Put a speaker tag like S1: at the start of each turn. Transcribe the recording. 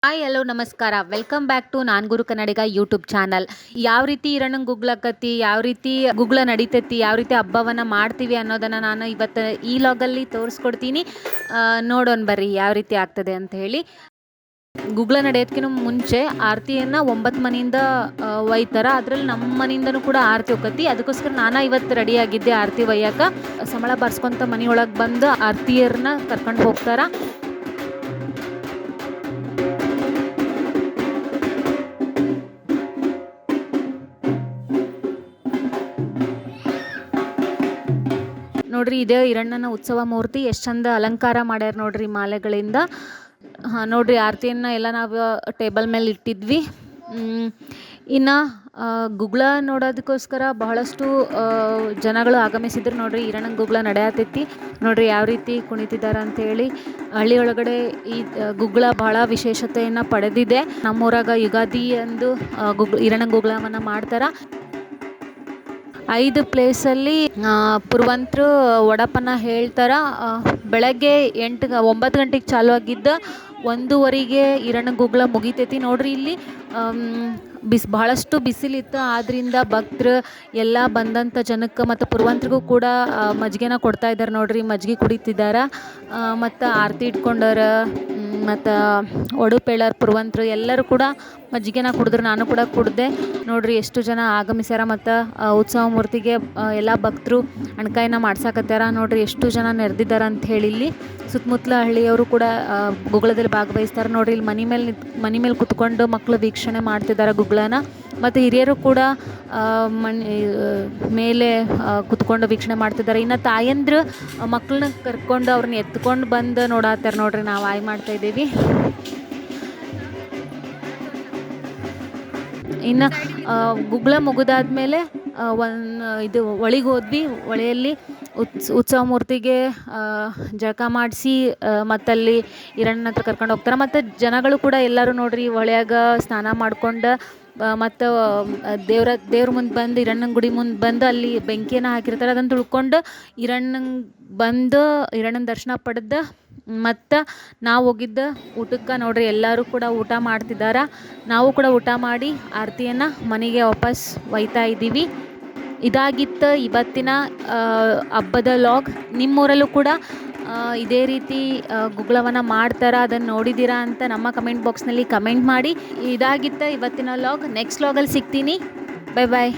S1: Hi hello ನಮಸ್ಕಾರ welcome back to Naan Guru Kannadiga YouTube channel. ಯಾವ ರೀತಿ ಇರಣಂಗೆ ಗುಗ್ಲಕತ್ತಿ, ಯಾವ ರೀತಿ ಗುಗ್ಲ ನಡಿತೈತಿ, ಯಾವ ರೀತಿ ಹಬ್ಬವನ್ನು ಮಾಡ್ತೀವಿ ಅನ್ನೋದನ್ನು ನಾನು ಇವತ್ತು ಈ ಲಾಗಲ್ಲಿ ತೋರಿಸ್ಕೊಡ್ತೀನಿ. ನೋಡೋಣ ಬರ್ರಿ ಯಾವ ರೀತಿ ಆಗ್ತದೆ ಅಂತ ಹೇಳಿ. ಗುಗ್ಲ ನಡೆಯೋದಕ್ಕಿಂತ ಮುಂಚೆ ಆರತಿಯನ್ನು 9 ಮನೆಯಿಂದ ಒಯ್ತಾರ. ಅದರಲ್ಲಿ ನಮ್ಮ ಮನೆಯಿಂದನೂ ಕೂಡ ಆರತಿ ಹೋಗತಿ. ಅದಕ್ಕೋಸ್ಕರ ನಾನು ಇವತ್ತು ರೆಡಿಯಾಗಿದ್ದೆ ಆರತಿ ಒಯ್ಯಕ್ಕೆ. ಸಂಬಳ ಬಾರಿಸ್ಕೊಂತ ಮನೆಯೊಳಗೆ ಬಂದು ಆರತಿಯರನ್ನ ಕರ್ಕೊಂಡು ಹೋಗ್ತಾರ. ನೋಡ್ರಿ, ಇದೇ ಹಿರಣ್ಣನ ಉತ್ಸವ ಮೂರ್ತಿ ಎಷ್ಟು ಚಂದ ಅಲಂಕಾರ ಮಾಡ್ಯಾರ ನೋಡ್ರಿ ಮಾಲೆಗಳಿಂದ. ನೋಡ್ರಿ ಆರತಿಯನ್ನು ಎಲ್ಲ ನಾವು ಟೇಬಲ್ ಮೇಲೆ ಇಟ್ಟಿದ್ವಿ. ಇನ್ನು ಗುಗ್ಲ ನೋಡೋದಕ್ಕೋಸ್ಕರ ಬಹಳಷ್ಟು ಜನಗಳು ಆಗಮಿಸಿದ್ರು. ನೋಡ್ರಿ ಹಿರಣ್ಣನ ಗುಗ್ಲ ನಡೆಯತೈತಿ. ನೋಡ್ರಿ ಯಾವ ರೀತಿ ಕುಣಿತಿದ್ದಾರೆ ಅಂತೇಳಿ. ಹಳ್ಳಿ ಒಳಗಡೆ ಈ ಗುಗ್ಲ ಬಹಳ ವಿಶೇಷತೆಯನ್ನು ಪಡೆದಿದೆ. ನಮ್ಮೂರಾಗ ಯುಗಾದಿ ಅಂದು ಹಿರಣ್ಣನ ಗುಗ್ಲವನ್ನು ಮಾಡ್ತಾರೆ. 5 ಪ್ಲೇಸಲ್ಲಿ ಪುರವಂತರು ಒಡಪನ ಹೇಳ್ತಾರೆ. ಬೆಳಗ್ಗೆ 9 ಗಂಟೆಗೆ ಚಾಲು ಆಗಿದ್ದ 1:15ಗೆ ಹಿರಣ್ಣ ಗುಗ್ಲ ಮುಗಿತೈತಿ. ನೋಡ್ರಿ ಇಲ್ಲಿ ಬಹಳಷ್ಟು ಬಿಸಿಲಿತ್ತು. ಆದ್ದರಿಂದ ಭಕ್ತರು ಎಲ್ಲ ಬಂದಂಥ ಜನಕ್ಕೆ ಮತ್ತು ಪುರವಂತರಿಗೂ ಕೂಡ ಮಜ್ಜಿಗೆನ ಕೊಡ್ತಾ ಇದ್ದಾರೆ. ನೋಡ್ರಿ ಮಜ್ಜಿಗೆ ಕುಡಿತಿದ್ದಾರೆ. ಮತ್ತು ಆರತಿ ಇಟ್ಕೊಂಡಾರ ಮತ್ತು ಒಡುಪೇಳರ್ ಪುರವಂತರು ಎಲ್ಲರೂ ಕೂಡ ಮಜ್ಜಿಗೆನ ಕುಡಿದ್ರು. ನಾನು ಕೂಡ ಕುಡಿದೆ. ನೋಡ್ರಿ ಎಷ್ಟು ಜನ ಆಗಮಿಸ್ಯಾರ. ಮತ್ತು ಉತ್ಸವ ಮೂರ್ತಿಗೆ ಎಲ್ಲ ಭಕ್ತರು ಅಣ್ಕಾಯಿನ ಮಾಡ್ಸಾಕತ್ಯಾರ. ನೋಡ್ರಿ ಎಷ್ಟು ಜನ ನೆರೆದಿದ್ದಾರೆ ಅಂತ ಹೇಳಿ. ಇಲ್ಲಿ ಸುತ್ತಮುತ್ತಲ ಹಳ್ಳಿಯವರು ಕೂಡ ಗುಗ್ಲದಲ್ಲಿ ಭಾಗವಹಿಸ್ತಾರೆ. ನೋಡ್ರಿ ಇಲ್ಲಿ ಮನೆ ಮೇಲೆ ಕುತ್ಕೊಂಡು ಮಕ್ಕಳು ವೀಕ್ಷಣೆ ಮಾಡ್ತಿದ್ದಾರೆ ಗುಗ್ಲನ. ಮತ್ತು ಹಿರಿಯರು ಕೂಡ ಮೇಲೆ ಕುತ್ಕೊಂಡು ವೀಕ್ಷಣೆ ಮಾಡ್ತಿದ್ದಾರೆ. ಇನ್ನು ತಾಯಂದ್ರು ಮಕ್ಕಳನ್ನ ಕರ್ಕೊಂಡು ಅವ್ರನ್ನ ಎತ್ಕೊಂಡು ಬಂದು ನೋಡತ್ತಾರೆ. ನೋಡ್ರಿ ನಾವು ಆಯ್ ಮಾಡ್ತಾ ಇದ್ದೀವಿ. ಇನ್ನು ಗುಗ್ಲ ಮುಗಿದಾದ್ಮೇಲೆ ಇದು ಒಳಿಗೆ ಹೋದ್ವಿ. ಹೊಳೆಯಲ್ಲಿ ಉತ್ಸವ ಮೂರ್ತಿಗೆ ಜಳಕ ಮಾಡಿಸಿ ಮತ್ತಲ್ಲಿ ಹಿರಣ್ಣನ ಹತ್ರ ಕರ್ಕೊಂಡು ಹೋಗ್ತಾರೆ. ಮತ್ತು ಜನಗಳು ಕೂಡ ಎಲ್ಲರೂ ನೋಡ್ರಿ ಹೊಳೆಯಾಗ ಸ್ನಾನ ಮಾಡ್ಕೊಂಡು ಮತ್ತು ದೇವ್ರ ಮುಂದೆ ಬಂದು ಹಿರಣ್ಣನ ಗುಡಿ ಮುಂದೆ ಬಂದು ಅಲ್ಲಿ ಬೆಂಕಿಯನ್ನು ಹಾಕಿರ್ತಾರೆ. ಅದನ್ನು ತುಳ್ಕೊಂಡು ಹಿರಣ್ಣನ ದರ್ಶನ ಪಡೆದು ಮತ್ತು ನಾವು ಹೋಗಿದ್ದ ಊಟಕ್ಕೆ ನೋಡ್ರಿ ಎಲ್ಲರೂ ಕೂಡ ಊಟ ಮಾಡ್ತಿದ್ದಾರೆ. ನಾವು ಕೂಡ ಊಟ ಮಾಡಿ ಆರತಿಯನ್ನು ಮನೆಗೆ ವಾಪಸ್ ಒಯ್ತಾ ಇದ್ದೀವಿ. ಇದಾಗಿತ್ತು ಇವತ್ತಿನ ಹಬ್ಬದ ಲಾಗ್. ನಿಮ್ಮೂರಲ್ಲೂ ಕೂಡ ಇದೇ ರೀತಿ ಗುಗ್ಲವನ್ನು ಮಾಡ್ತಾರ, ಅದನ್ನು ನೋಡಿದ್ದೀರಾ ಅಂತ ನಮ್ಮ ಕಮೆಂಟ್ ಬಾಕ್ಸ್ನಲ್ಲಿ ಕಮೆಂಟ್ ಮಾಡಿ. ಇದಾಗಿತ್ತು ಇವತ್ತಿನ ಲಾಗ್. ನೆಕ್ಸ್ಟ್ ಲಾಗಲ್ಲಿ ಸಿಗ್ತೀನಿ. ಬೈ ಬಾಯ್.